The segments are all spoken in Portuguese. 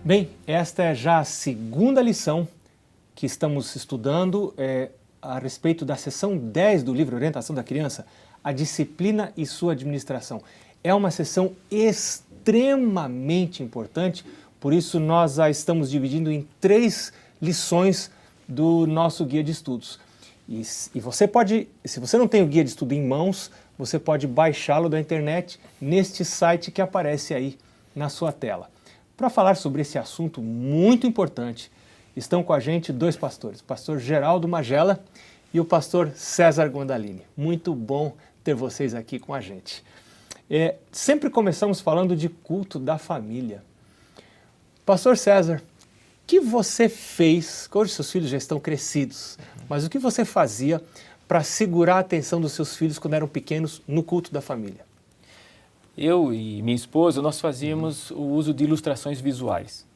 Bem, esta é já a segunda lição que estamos estudando a respeito da seção 10 do livro Orientação da Criança, a disciplina e sua administração. É uma seção extremamente importante, por isso nós a estamos dividindo em 3 lições do nosso guia de estudos. E você pode, se você não tem o guia de estudo em mãos, você pode baixá-lo da internet neste site que aparece aí na sua tela. Para falar sobre esse assunto muito importante, estão com a gente 2 pastores, o pastor Geraldo Magela e o pastor César Gondalini. Muito bom ter vocês aqui com a gente. Sempre começamos falando de culto da família. Pastor César, o que você fez, hoje seus filhos já estão crescidos, mas o que você fazia para segurar a atenção dos seus filhos quando eram pequenos no culto da família? Eu e minha esposa, nós fazíamos o uso de ilustrações visuais.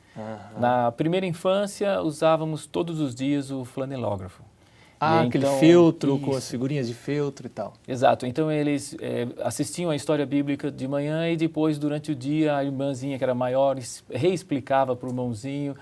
Na primeira infância, usávamos todos os dias o flanelógrafo. Aquele feltro com as figurinhas de feltro e tal. Exato. Então, eles assistiam a história bíblica de manhã e depois, durante o dia, a irmãzinha, que era maior, reexplicava para o irmãozinho.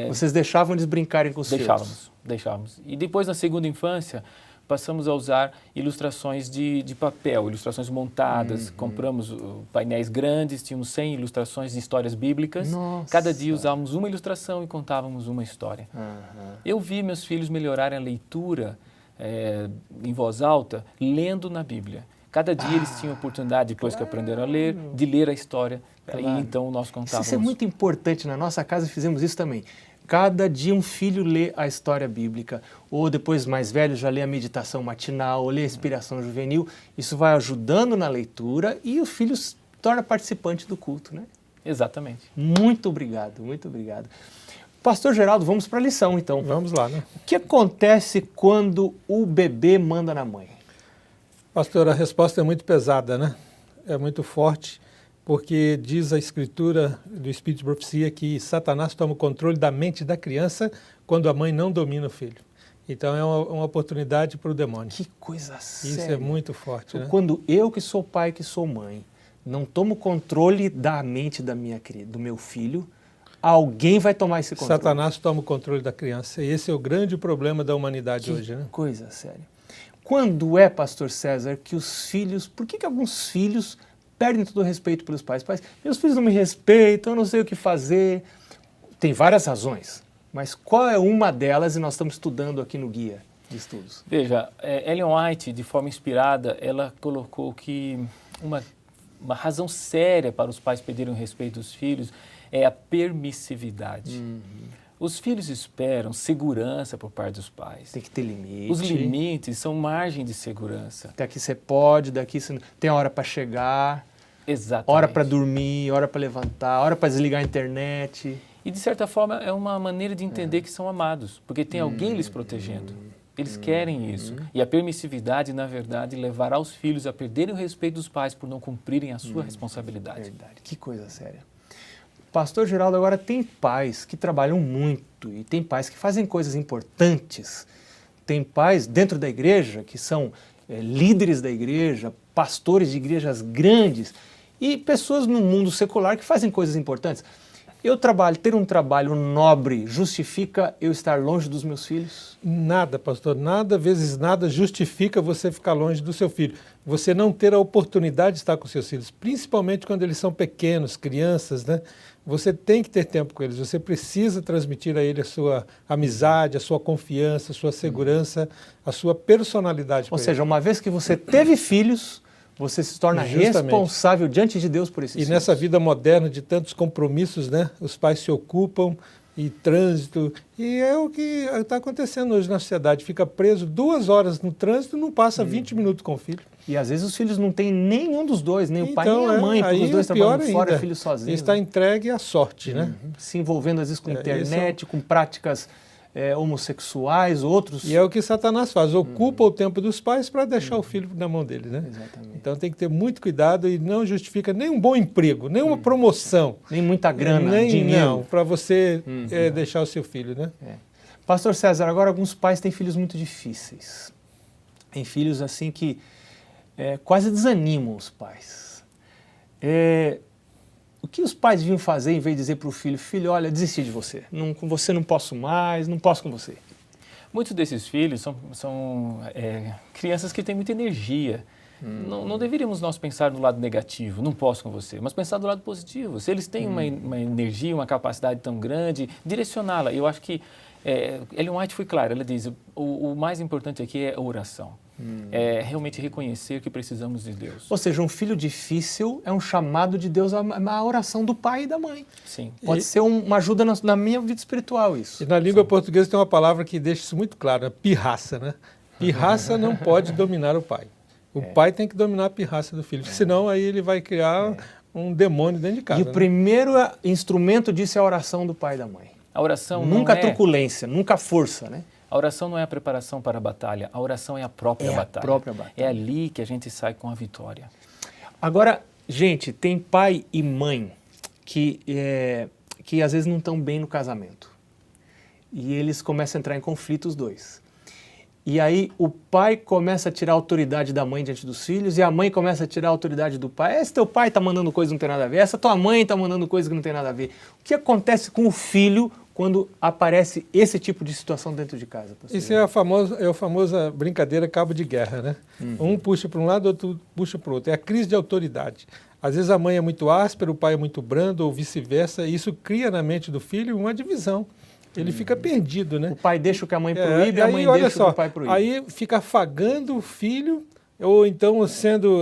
Vocês deixavam eles brincarem com os feltros? Deixávamos. E depois, na segunda infância, passamos a usar ilustrações de papel, ilustrações montadas. Compramos painéis grandes, tínhamos 100 ilustrações de histórias bíblicas. Nossa. Cada dia usávamos uma ilustração e contávamos uma história. Eu vi meus filhos melhorarem a leitura em voz alta, lendo na Bíblia. Cada dia eles tinham a oportunidade, depois que aprenderam a ler, de ler a história. E então nós contávamos. Isso é muito importante. Na nossa casa fizemos isso também. Cada dia um filho lê a história bíblica, ou depois mais velho já lê a meditação matinal, ou lê a inspiração juvenil. Isso vai ajudando na leitura e o filho se torna participante do culto, né? Exatamente. Muito obrigado, muito obrigado. Pastor Geraldo, vamos para a lição então. Vamos lá, né? O que acontece quando o bebê manda na mãe? Pastor, a resposta é muito pesada, né? É muito forte. Porque diz a Escritura do Espírito de Profecia que Satanás toma o controle da mente da criança quando a mãe não domina o filho. Então é uma oportunidade para o demônio. Que coisa séria. Isso é muito forte, né? Quando eu que sou pai, que sou mãe, não tomo controle da mente do meu filho, alguém vai tomar esse controle. Satanás toma o controle da criança. E esse é o grande problema da humanidade hoje, né? Que coisa séria. Quando pastor César, que os filhos... Por que alguns filhos perdem todo o respeito pelos pais? Meus filhos não me respeitam, eu não sei o que fazer. Tem várias razões, mas qual é uma delas e nós estamos estudando aqui no guia de estudos? Veja, Ellen White, de forma inspirada, ela colocou que uma razão séria para os pais pedirem o respeito dos filhos é a permissividade. Os filhos esperam segurança por parte dos pais. Tem que ter limite. Os limites são margem de segurança. Daqui você pode, daqui você não... Tem hora para chegar, exatamente, hora para dormir, hora para levantar, hora para desligar a internet. E, de certa forma, é uma maneira de entender que são amados, porque tem alguém lhes protegendo. Eles querem isso. E a permissividade, na verdade, levará os filhos a perderem o respeito dos pais por não cumprirem a sua responsabilidade. Verdade. Que coisa séria. Pastor Geraldo, agora tem pais que trabalham muito e tem pais que fazem coisas importantes. Tem pais dentro da igreja que são líderes da igreja, pastores de igrejas grandes e pessoas no mundo secular que fazem coisas importantes. Ter um trabalho nobre justifica eu estar longe dos meus filhos? Nada, pastor, nada vezes nada justifica você ficar longe do seu filho. Você não ter a oportunidade de estar com seus filhos, principalmente quando eles são pequenos, crianças, né? Você tem que ter tempo com eles, você precisa transmitir a ele a sua amizade, a sua confiança, a sua segurança, a sua personalidade. Ou seja, uma vez que você teve filhos, você se torna responsável diante de Deus por esses filhos. E nessa vida moderna de tantos compromissos, né? Os pais se ocupam e trânsito. E é o que está acontecendo hoje na sociedade. Fica preso 2 horas no trânsito e não passa 20 minutos com o filho. E às vezes os filhos não têm nenhum dos dois, nem o pai nem a mãe, porque os dois trabalham fora, o filho sozinho. Está entregue à sorte, né? Se envolvendo às vezes com internet, com práticas homossexuais, outros... E é o que Satanás faz, ocupa o tempo dos pais para deixar o filho na mão dele, né? Exatamente. Então tem que ter muito cuidado e não justifica nem um bom emprego, nem uma promoção. Nem muita grana, nem dinheiro. Não, para você deixar o seu filho, né? Pastor César, agora alguns pais têm filhos muito difíceis. Tem filhos assim que quase desanimam os pais. o que os pais deviam fazer em vez de dizer para o filho, filho, olha, desisti de você, com você não posso mais, não posso com você? Muitos desses filhos são crianças que têm muita energia. Não deveríamos nós pensar do lado negativo, não posso com você, mas pensar do lado positivo. Se eles têm uma energia, uma capacidade tão grande, direcioná-la. Eu acho que Ellen White foi clara, ela diz, o mais importante aqui é a oração. É realmente reconhecer que precisamos de Deus. Ou seja, um filho difícil é um chamado de Deus à oração do pai e da mãe. Sim. Pode ser uma ajuda na minha vida espiritual isso. E na língua portuguesa tem uma palavra que deixa isso muito claro, né? Pirraça, né? Pirraça não pode dominar o pai. O pai tem que dominar a pirraça do filho, senão aí ele vai criar um demônio dentro de casa. E o primeiro instrumento disso é a oração do pai e da mãe. A oração nunca truculência, nunca força, né? A oração não é a preparação para a batalha, a oração é a própria batalha. A própria batalha. É ali que a gente sai com a vitória. Agora, gente, tem pai e mãe que às vezes não estão bem no casamento. E eles começam a entrar em conflito os dois. E aí o pai começa a tirar a autoridade da mãe diante dos filhos e a mãe começa a tirar a autoridade do pai. Esse teu pai está mandando coisa que não tem nada a ver, essa tua mãe está mandando coisa que não tem nada a ver. O que acontece com o filho quando aparece esse tipo de situação dentro de casa? Isso é a famosa brincadeira cabo de guerra, né? Um puxa para um lado, outro puxa para o outro. É a crise de autoridade. Às vezes a mãe é muito áspera, o pai é muito brando ou vice-versa, e isso cria na mente do filho uma divisão. Ele fica perdido, né? O pai deixa o que a mãe proíbe, a mãe deixa o que o pai proíbe. Aí fica afagando o filho, ou então sendo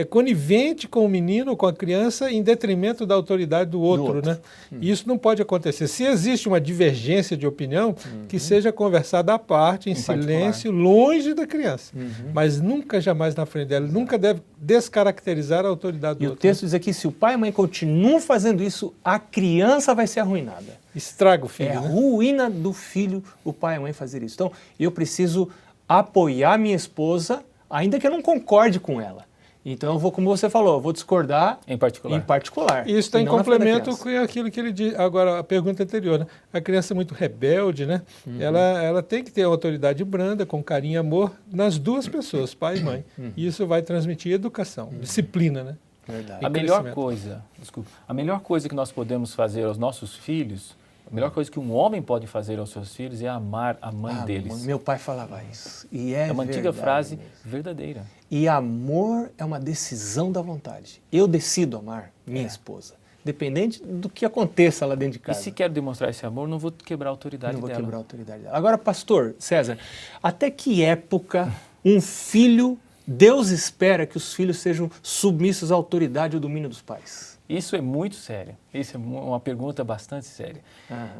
conivente com o menino, com a criança, em detrimento da autoridade do outro, né? E isso não pode acontecer. Se existe uma divergência de opinião, que seja conversada à parte, em silêncio, longe da criança. Mas nunca, jamais na frente dela. Nunca deve descaracterizar a autoridade do outro. E o texto diz aqui, se o pai e a mãe continuam fazendo isso, a criança vai ser arruinada. Estraga o filho, É a né? ruína do filho, o pai e a mãe fazer isso. Então, eu preciso apoiar minha esposa, ainda que eu não concorde com ela. Então, eu vou, como você falou, eu vou discordar em particular. E isso está em complemento com aquilo que ele diz. Agora, a pergunta anterior, né? A criança é muito rebelde, né? Ela tem que ter autoridade branda, com carinho e amor, nas duas pessoas, pai e mãe. E isso vai transmitir educação, disciplina, né? Verdade. A melhor coisa que nós podemos fazer aos nossos filhos, a melhor coisa que um homem pode fazer aos seus filhos é amar a mãe deles. Meu pai falava isso. E é uma antiga frase mesmo. verdadeira. E amor é uma decisão da vontade. Eu decido amar minha esposa, dependente do que aconteça lá dentro de casa. E se quero demonstrar esse amor, não vou quebrar a autoridade dela. Não vou quebrar a autoridade dela. Agora, pastor César, até que época Deus espera que os filhos sejam submissos à autoridade e ao domínio dos pais? Isso é muito sério. Isso é uma pergunta bastante séria.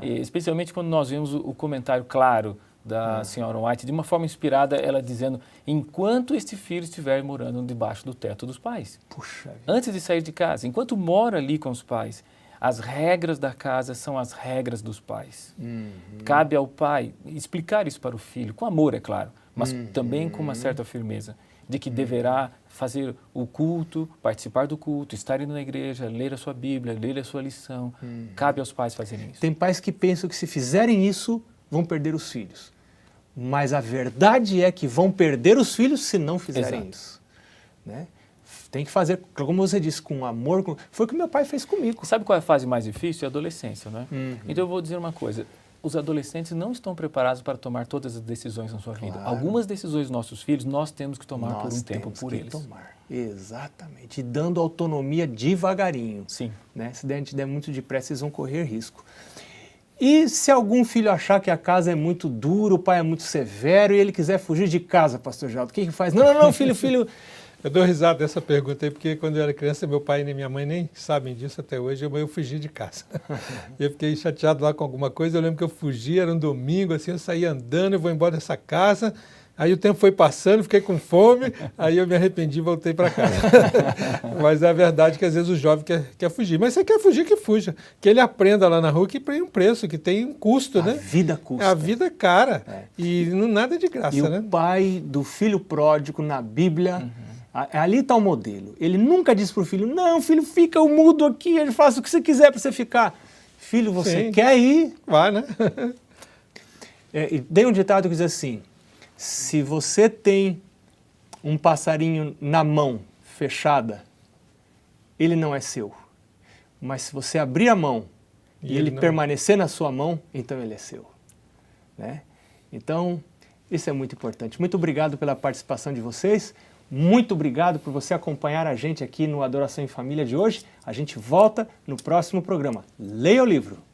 Especialmente quando nós vemos o comentário claro da senhora White, de uma forma inspirada, ela dizendo, enquanto este filho estiver morando debaixo do teto dos pais. Puxa vida. Antes de sair de casa, enquanto mora ali com os pais, as regras da casa são as regras dos pais. Cabe ao pai explicar isso para o filho, com amor, é claro, mas também com uma certa firmeza, de que deverá fazer o culto, participar do culto, estar indo na igreja, ler a sua Bíblia, ler a sua lição. Cabe aos pais fazerem isso. Tem pais que pensam que se fizerem isso, vão perder os filhos. Mas a verdade é que vão perder os filhos se não fizerem isso. Né? Tem que fazer, como você disse, com amor. Foi o que meu pai fez comigo. Sabe qual é a fase mais difícil? É a adolescência, né? Então eu vou dizer uma coisa. Os adolescentes não estão preparados para tomar todas as decisões na sua vida. Algumas decisões dos nossos filhos nós temos que tomar por um tempo por eles. Exatamente. E dando autonomia devagarinho. Sim. Né? Se a gente der muito depressa, eles vão correr risco. E se algum filho achar que a casa é muito dura, o pai é muito severo e ele quiser fugir de casa, pastor Geraldo, o que faz? Não, filho... Eu dou risada dessa pergunta aí, porque quando eu era criança, meu pai e minha mãe nem sabem disso até hoje, eu fugi de casa. Eu fiquei chateado lá com alguma coisa, eu lembro que eu fugi, era um domingo, assim, eu saí andando, eu vou embora dessa casa, aí o tempo foi passando, fiquei com fome, aí eu me arrependi e voltei para casa. Mas é a verdade que às vezes o jovem quer fugir. Mas você quer fugir, que fuja. Que ele aprenda lá na rua que tem um preço, que tem um custo, né? A vida custa. A vida é cara. E nada é de graça, e né? O pai do filho pródigo na Bíblia... Ali está o modelo. Ele nunca diz para o filho, não, filho, fica o mudo aqui, ele faz o que você quiser para você ficar. Filho, você quer ir? Vai, né? Tem um ditado que diz assim, se você tem um passarinho na mão fechada, ele não é seu. mas se você abrir a mão e ele não... permanecer na sua mão, então ele é seu. Né? Então, isso é muito importante. Muito obrigado pela participação de vocês. Muito obrigado por você acompanhar a gente aqui no Adoração em Família de hoje. A gente volta no próximo programa. Leia o livro!